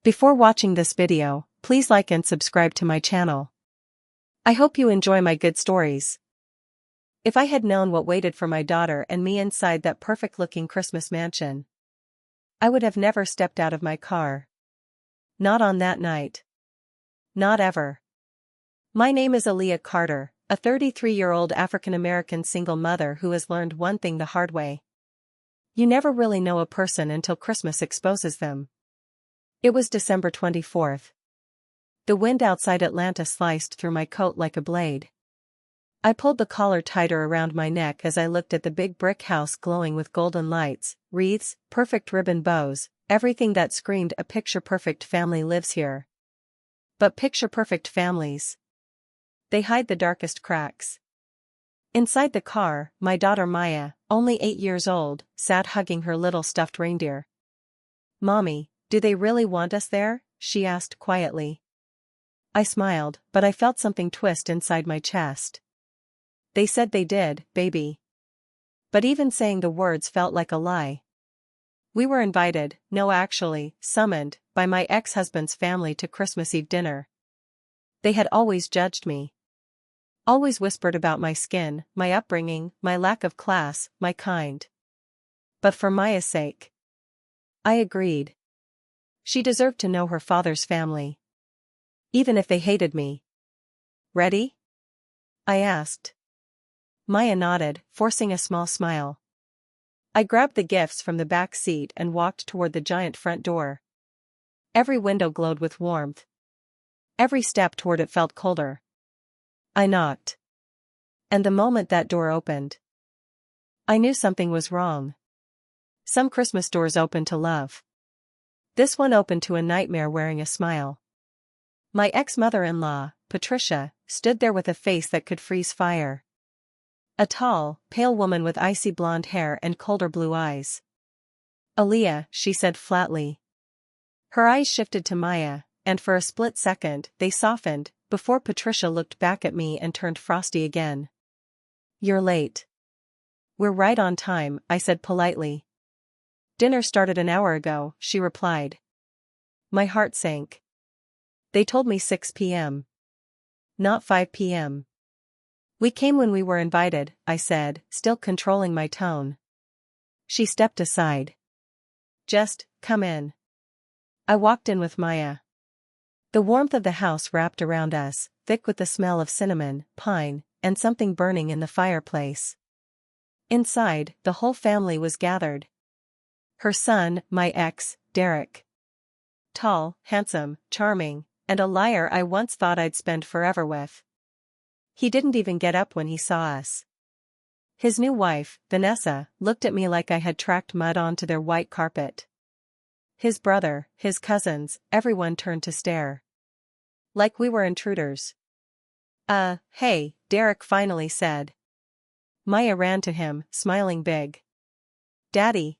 Before watching this video, please like and subscribe to my channel. I hope you enjoy my good stories. If I had known what waited for my daughter and me inside that perfect-looking Christmas mansion, I would have never stepped out of my car. Not on that night. Not ever. My name is Aaliyah Carter, a 33-year-old African-American single mother who has learned one thing the hard way. You never really know a person until Christmas exposes them. It was December 24th. The wind outside Atlanta sliced through my coat like a blade. I pulled the collar tighter around my neck as I looked at the big brick house glowing with golden lights, wreaths, perfect ribbon bows, everything that screamed a picture-perfect family lives here. But picture-perfect families, they hide the darkest cracks. Inside the car, my daughter Maya, only 8 years old, sat hugging her little stuffed reindeer. "Mommy, do they really want us there?" she asked quietly. I smiled, but I felt something twist inside my chest. "They said they did, baby." But even saying the words felt like a lie. We were invited, no actually, summoned, by my ex-husband's family to Christmas Eve dinner. They had always judged me. Always whispered about my skin, my upbringing, my lack of class, my kind. But for Maya's sake, I agreed. She deserved to know her father's family. Even if they hated me. "Ready?" I asked. Maya nodded, forcing a small smile. I grabbed the gifts from the back seat and walked toward the giant front door. Every window glowed with warmth. Every step toward it felt colder. I knocked. And the moment that door opened, I knew something was wrong. Some Christmas doors open to love. This one opened to a nightmare wearing a smile. My ex-mother-in-law, Patricia, stood there with a face that could freeze fire. A tall, pale woman with icy blonde hair and colder blue eyes. "Aaliyah," she said flatly. Her eyes shifted to Maya, and for a split second, they softened, before Patricia looked back at me and turned frosty again. "You're late." "We're right on time," I said politely. "Dinner started an hour ago," she replied. My heart sank. They told me 6 p.m. Not 5 p.m. "We came when we were invited," I said, still controlling my tone. She stepped aside. "Just, come in." I walked in with Maya. The warmth of the house wrapped around us, thick with the smell of cinnamon, pine, and something burning in the fireplace. Inside, the whole family was gathered. Her son, my ex, Derek. Tall, handsome, charming, and a liar I once thought I'd spend forever with. He didn't even get up when he saw us. His new wife, Vanessa, looked at me like I had tracked mud onto their white carpet. His brother, his cousins, everyone turned to stare. Like we were intruders. Hey," Derek finally said. Maya ran to him, smiling big. "Daddy."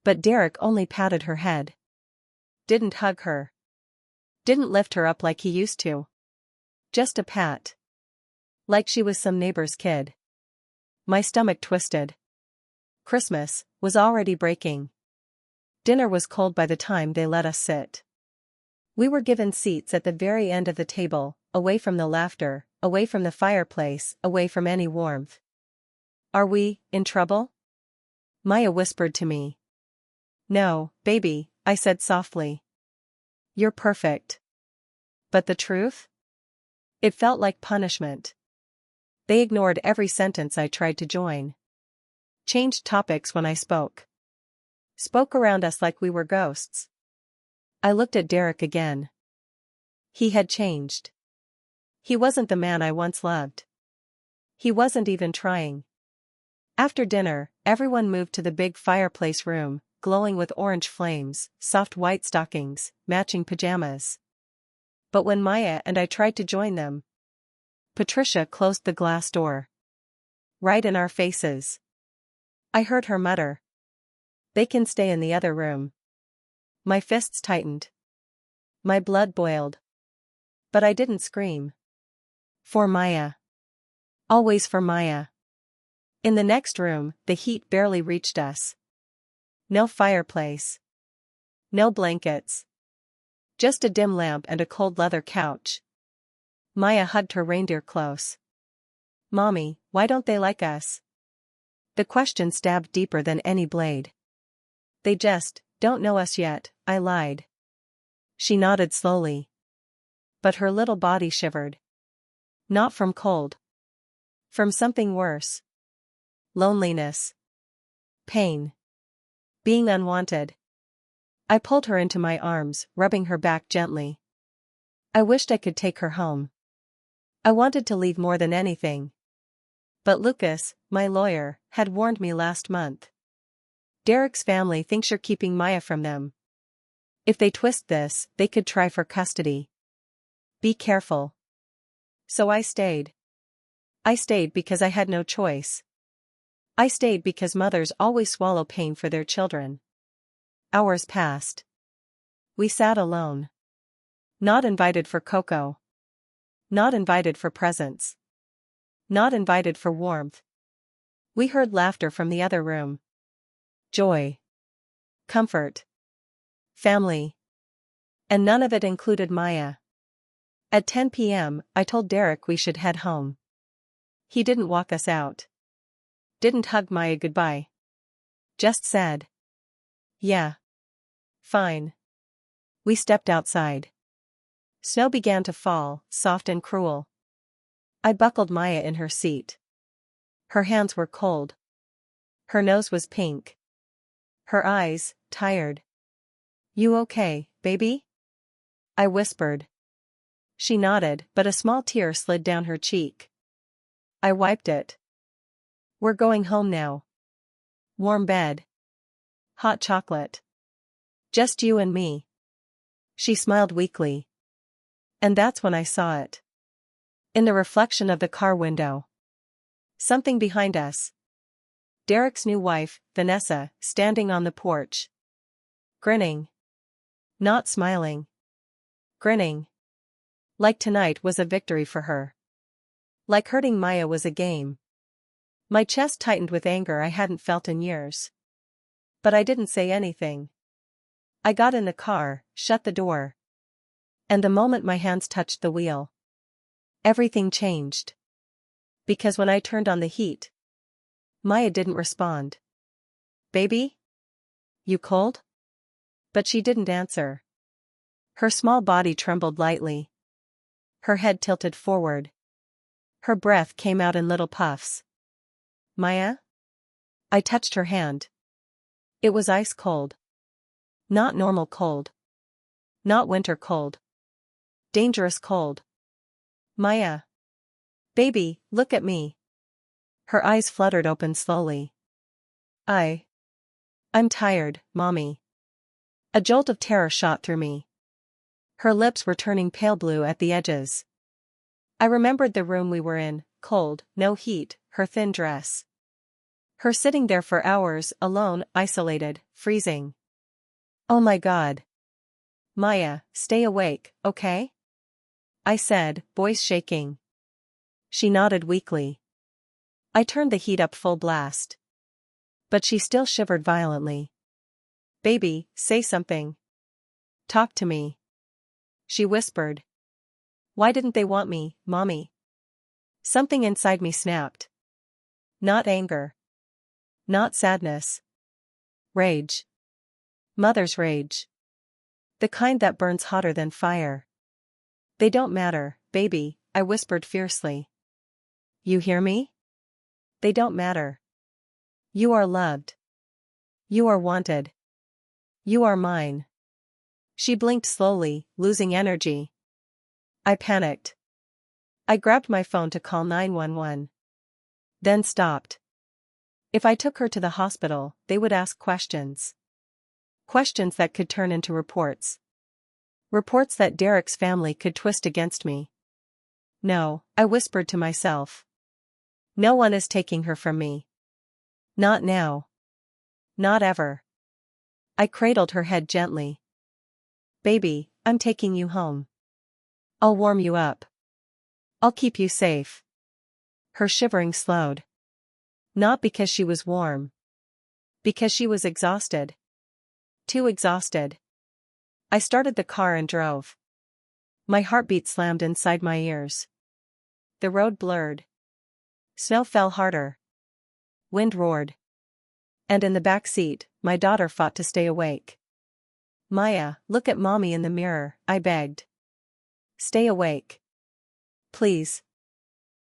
But Derek only patted her head. Didn't hug her. Didn't lift her up like he used to. Just a pat. Like she was some neighbor's kid. My stomach twisted. Christmas was already breaking. Dinner was cold by the time they let us sit. We were given seats at the very end of the table, away from the laughter, away from the fireplace, away from any warmth. "Are we in trouble?" Maya whispered to me. "No, baby," I said softly. "You're perfect." But the truth? It felt like punishment. They ignored every sentence I tried to join. Changed topics when I spoke. Spoke around us like we were ghosts. I looked at Derek again. He had changed. He wasn't the man I once loved. He wasn't even trying. After dinner, everyone moved to the big fireplace room, glowing with orange flames, soft white stockings, matching pajamas. But when Maya and I tried to join them, Patricia closed the glass door. Right in our faces. I heard her mutter. "They can stay in the other room." My fists tightened. My blood boiled. But I didn't scream. For Maya. Always for Maya. In the next room, the heat barely reached us. No fireplace. No blankets. Just a dim lamp and a cold leather couch. Maya hugged her reindeer close. Mommy, why don't they like us? The question stabbed deeper than any blade. They just don't know us yet, I lied. She nodded slowly. But her little body shivered. Not from cold. From something worse. Loneliness. Pain. Being unwanted. I pulled her into my arms, rubbing her back gently. I wished I could take her home. I wanted to leave more than anything. But Lucas, my lawyer, had warned me last month. Derek's family thinks you're keeping Maya from them. If they twist this, they could try for custody. Be careful. So I stayed. I stayed because I had no choice. I stayed because mothers always swallow pain for their children. Hours passed. We sat alone. Not invited for cocoa. Not invited for presents. Not invited for warmth. We heard laughter from the other room. Joy. Comfort. Family. And none of it included Maya. At 10 p.m., I told Derek we should head home. He didn't walk us out. Didn't hug Maya goodbye. Just said, yeah. Fine. We stepped outside. Snow began to fall, soft and cruel. I buckled Maya in her seat. Her hands were cold. Her nose was pink. Her eyes, tired. You okay, baby? I whispered. She nodded, but a small tear slid down her cheek. I wiped it. We're going home now. Warm bed. Hot chocolate. Just you and me. She smiled weakly. And that's when I saw it. In the reflection of the car window. Something behind us. Derek's new wife, Vanessa, standing on the porch. Grinning. Not smiling. Grinning. Like tonight was a victory for her. Like hurting Maya was a game. My chest tightened with anger I hadn't felt in years. But I didn't say anything. I got in the car, shut the door. And the moment my hands touched the wheel, everything changed. Because when I turned on the heat, Maya didn't respond. Baby? You cold? But she didn't answer. Her small body trembled lightly. Her head tilted forward. Her breath came out in little puffs. Maya? I touched her hand. It was ice cold. Not normal cold. Not winter cold. Dangerous cold. Maya. Baby, look at me. Her eyes fluttered open slowly. I'm tired, Mommy. A jolt of terror shot through me. Her lips were turning pale blue at the edges. I remembered the room we were in, cold, no heat, her thin dress. Her sitting there for hours, alone, isolated, freezing. Oh my God. Maya, stay awake, okay? I said, voice shaking. She nodded weakly. I turned the heat up full blast. But she still shivered violently. Baby, say something. Talk to me. She whispered. Why didn't they want me, Mommy? Something inside me snapped. Not anger. Not sadness. Rage. Mother's rage. The kind that burns hotter than fire. They don't matter, baby, I whispered fiercely. You hear me? They don't matter. You are loved. You are wanted. You are mine. She blinked slowly, losing energy. I panicked. I grabbed my phone to call 911. Then stopped. If I took her to the hospital, they would ask questions. Questions that could turn into reports. Reports that Derek's family could twist against me. No, I whispered to myself. No one is taking her from me. Not now. Not ever. I cradled her head gently. Baby, I'm taking you home. I'll warm you up. I'll keep you safe. Her shivering slowed. Not because she was warm. Because she was exhausted. Too exhausted. I started the car and drove. My heartbeat slammed inside my ears. The road blurred. Snow fell harder. Wind roared. And in the back seat, my daughter fought to stay awake. Maya, look at mommy in the mirror, I begged. Stay awake. Please.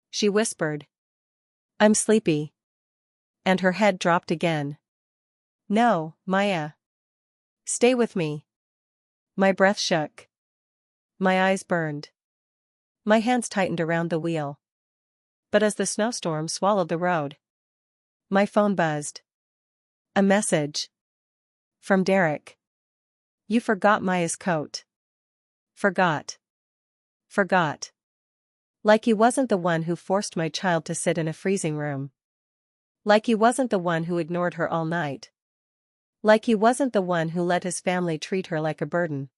She whispered. I'm sleepy. And her head dropped again. No, Maya. Stay with me. My breath shook. My eyes burned. My hands tightened around the wheel. But as the snowstorm swallowed the road, my phone buzzed. A message. From Derek. You forgot Maya's coat. Forgot. Forgot. Like he wasn't the one who forced my child to sit in a freezing room. Like he wasn't the one who ignored her all night. Like he wasn't the one who let his family treat her like a burden.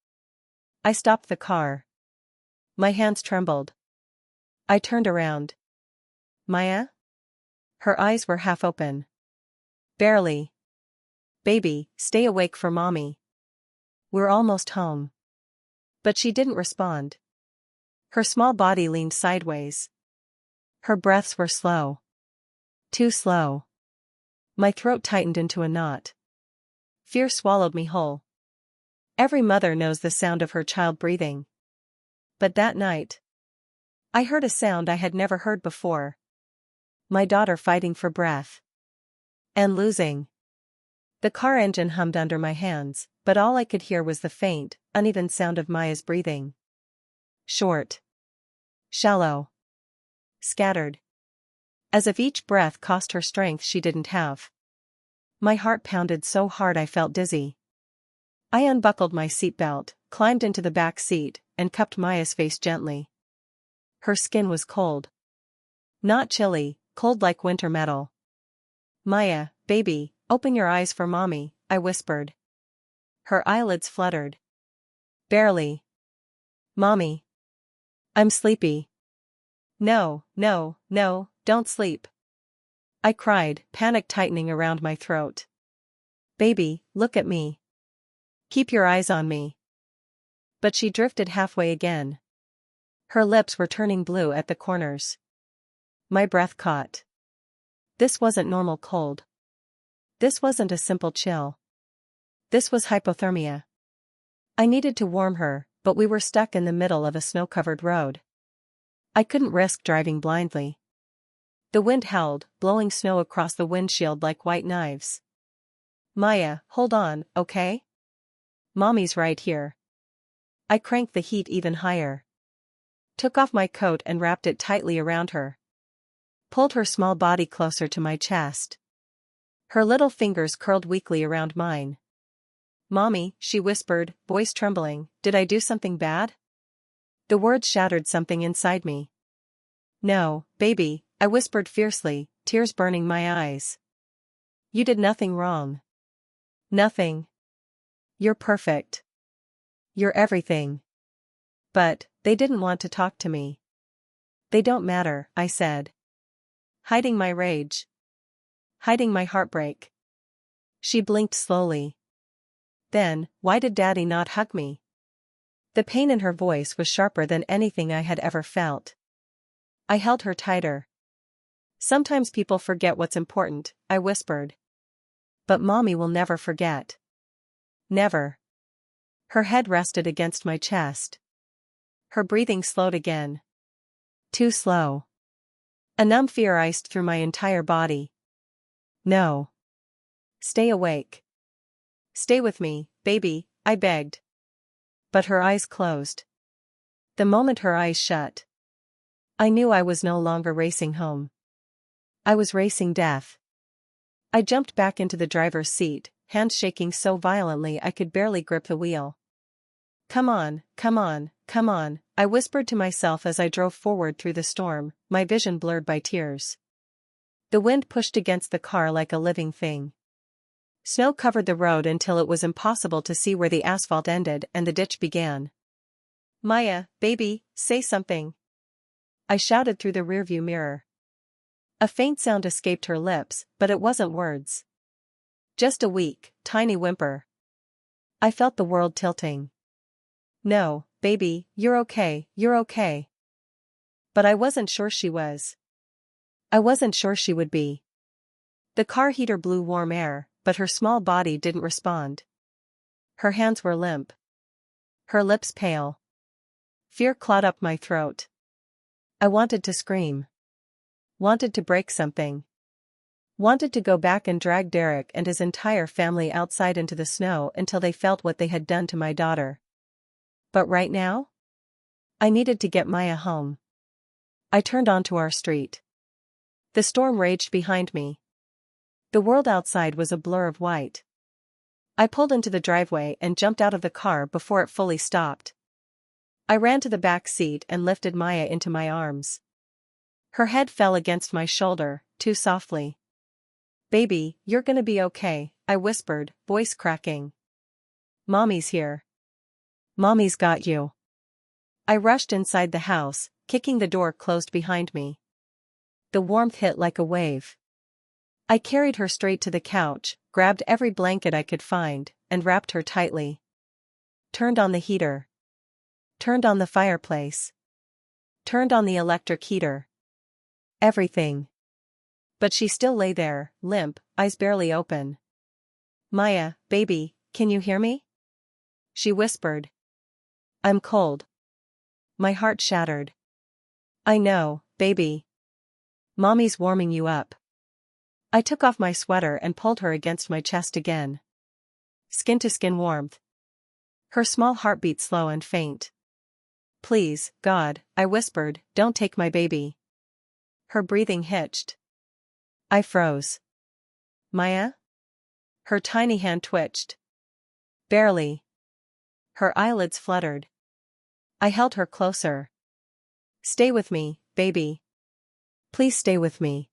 I stopped the car. My hands trembled. I turned around. Maya? Her eyes were half open. Barely. Baby, stay awake for mommy. We're almost home. But she didn't respond. Her small body leaned sideways. Her breaths were slow. Too slow. My throat tightened into a knot. Fear swallowed me whole. Every mother knows the sound of her child breathing. But that night, I heard a sound I had never heard before. My daughter fighting for breath. And losing. The car engine hummed under my hands, but all I could hear was the faint, uneven sound of Maya's breathing. Short. Shallow. Scattered. As if each breath cost her strength she didn't have. My heart pounded so hard I felt dizzy. I unbuckled my seatbelt, climbed into the back seat, and cupped Maya's face gently. Her skin was cold. Not chilly, cold like winter metal. Maya, baby, open your eyes for mommy, I whispered. Her eyelids fluttered. Barely. Mommy. I'm sleepy. No, no, no, don't sleep. I cried, panic tightening around my throat. Baby, look at me. Keep your eyes on me. But she drifted halfway again. Her lips were turning blue at the corners. My breath caught. This wasn't normal cold. This wasn't a simple chill. This was hypothermia. I needed to warm her, but we were stuck in the middle of a snow-covered road. I couldn't risk driving blindly. The wind howled, blowing snow across the windshield like white knives. Maya, hold on, okay? Mommy's right here. I cranked the heat even higher. Took off my coat and wrapped it tightly around her. Pulled her small body closer to my chest. Her little fingers curled weakly around mine. Mommy, she whispered, voice trembling, did I do something bad? The words shattered something inside me. No, baby, I whispered fiercely, tears burning my eyes. You did nothing wrong. Nothing. You're perfect. You're everything. But, they didn't want to talk to me. They don't matter, I said. Hiding my rage. Hiding my heartbreak. She blinked slowly. Then, why did Daddy not hug me? The pain in her voice was sharper than anything I had ever felt. I held her tighter. Sometimes people forget what's important, I whispered. But Mommy will never forget. Never. Her head rested against my chest. Her breathing slowed again. Too slow. A numb fear iced through my entire body. No. Stay awake. Stay with me, baby, I begged. But her eyes closed. The moment her eyes shut, I knew I was no longer racing home. I was racing death. I jumped back into the driver's seat, hands shaking so violently I could barely grip the wheel. Come on, come on, come on, I whispered to myself as I drove forward through the storm, my vision blurred by tears. The wind pushed against the car like a living thing. Snow covered the road until it was impossible to see where the asphalt ended and the ditch began. Maya, baby, say something. I shouted through the rearview mirror. A faint sound escaped her lips, but it wasn't words. Just a weak, tiny whimper. I felt the world tilting. No, baby, you're okay, you're okay. But I wasn't sure she was. I wasn't sure she would be. The car heater blew warm air, but her small body didn't respond. Her hands were limp. Her lips pale. Fear clawed up my throat. I wanted to scream. Wanted to break something. Wanted to go back and drag Derek and his entire family outside into the snow until they felt what they had done to my daughter. But right now? I needed to get Maya home. I turned onto our street. The storm raged behind me. The world outside was a blur of white. I pulled into the driveway and jumped out of the car before it fully stopped. I ran to the back seat and lifted Maya into my arms. Her head fell against my shoulder, too softly. Baby, you're gonna be okay, I whispered, voice cracking. Mommy's here. Mommy's got you. I rushed inside the house, kicking the door closed behind me. The warmth hit like a wave. I carried her straight to the couch, grabbed every blanket I could find, and wrapped her tightly. Turned on the heater. Turned on the fireplace. Turned on the electric heater. Everything. But she still lay there, limp, eyes barely open. Maya, baby, can you hear me? She whispered. I'm cold. My heart shattered. I know, baby. Mommy's warming you up. I took off my sweater and pulled her against my chest again. Skin-to-skin warmth. Her small heart beat slow and faint. Please, God, I whispered, don't take my baby. Her breathing hitched. I froze. Maya? Her tiny hand twitched. Barely. Her eyelids fluttered. I held her closer. Stay with me, baby. Please stay with me.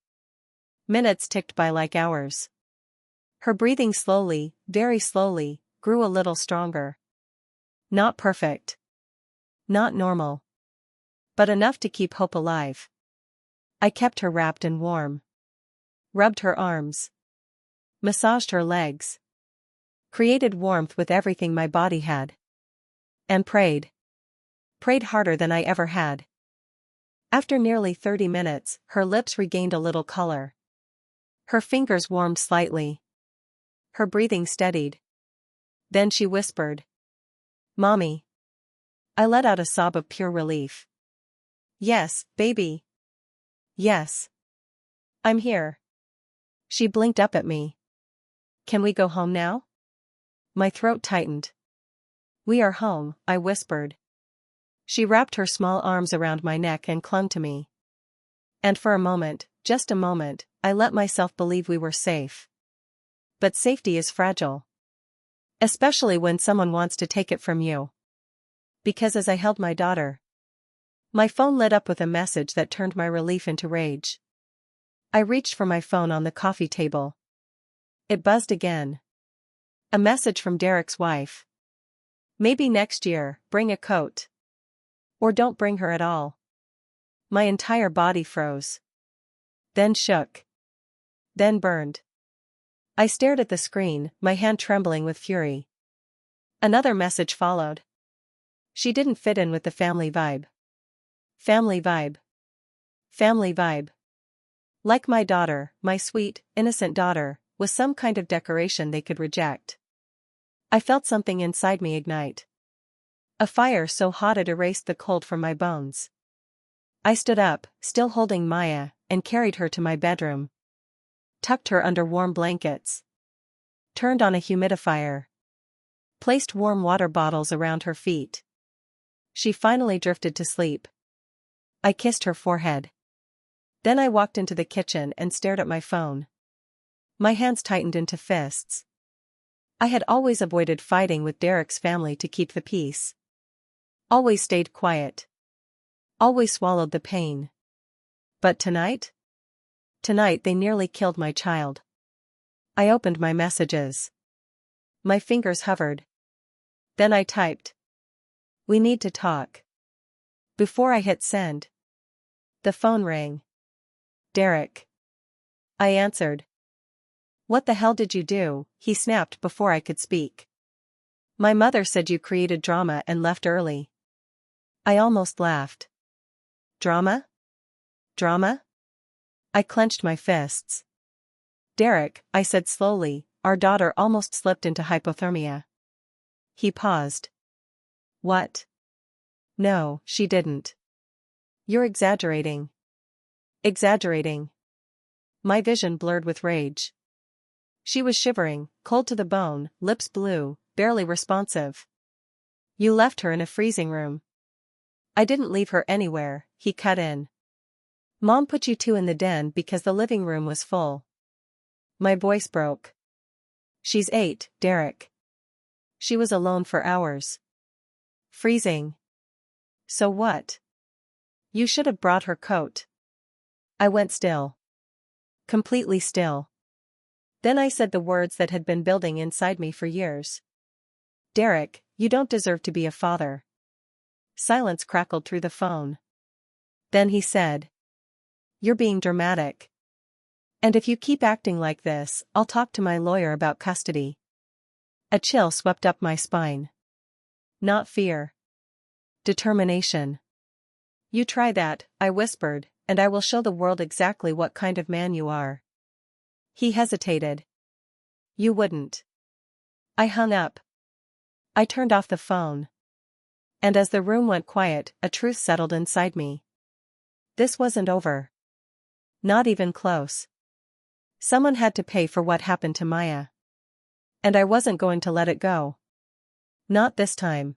Minutes ticked by like hours. Her breathing slowly, very slowly, grew a little stronger. Not perfect. Not normal. But enough to keep hope alive. I kept her wrapped and warm. Rubbed her arms. Massaged her legs. Created warmth with everything my body had. And prayed. Prayed harder than I ever had. After nearly 30 minutes, her lips regained a little color. Her fingers warmed slightly. Her breathing steadied. Then she whispered. Mommy. I let out a sob of pure relief. Yes, baby. Yes. I'm here. She blinked up at me. Can we go home now? My throat tightened. We are home, I whispered. She wrapped her small arms around my neck and clung to me. And for a moment, just a moment, I let myself believe we were safe. But safety is fragile. Especially when someone wants to take it from you. Because as I held my daughter, my phone lit up with a message that turned my relief into rage. I reached for my phone on the coffee table. It buzzed again. A message from Derek's wife. Maybe next year, bring a coat. Or don't bring her at all. My entire body froze. Then shook. Then burned. I stared at the screen, my hand trembling with fury. Another message followed. She didn't fit in with the family vibe. Family vibe. Family vibe. Like my daughter, my sweet, innocent daughter, was some kind of decoration they could reject. I felt something inside me ignite. A fire so hot it erased the cold from my bones. I stood up, still holding Maya, and carried her to my bedroom. Tucked her under warm blankets. Turned on a humidifier. Placed warm water bottles around her feet. She finally drifted to sleep. I kissed her forehead. Then I walked into the kitchen and stared at my phone. My hands tightened into fists. I had always avoided fighting with Derek's family to keep the peace. Always stayed quiet. Always swallowed the pain. But tonight? Tonight they nearly killed my child. I opened my messages. My fingers hovered. Then I typed. We need to talk. Before I hit send. The phone rang. Derek. I answered. What the hell did you do? He snapped before I could speak. My mother said you created drama and left early. I almost laughed. Drama? Drama? I clenched my fists. Derek, I said slowly, our daughter almost slipped into hypothermia. He paused. What? No, she didn't. You're exaggerating. Exaggerating. My vision blurred with rage. She was shivering, cold to the bone, lips blue, barely responsive. You left her in a freezing room. I didn't leave her anywhere, he cut in. Mom put you two in the den because the living room was full. My voice broke. She's 8, Derek. She was alone for hours. Freezing. So what? You should have brought her coat. I went still. Completely still. Then I said the words that had been building inside me for years. Derek, you don't deserve to be a father. Silence crackled through the phone. Then he said. You're being dramatic. And if you keep acting like this, I'll talk to my lawyer about custody. A chill swept up my spine. Not fear. Determination. You try that, I whispered, and I will show the world exactly what kind of man you are. He hesitated. You wouldn't. I hung up. I turned off the phone. And as the room went quiet, a truth settled inside me. This wasn't over. Not even close. Someone had to pay for what happened to Maya. And I wasn't going to let it go. Not this time.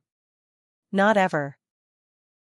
Not ever.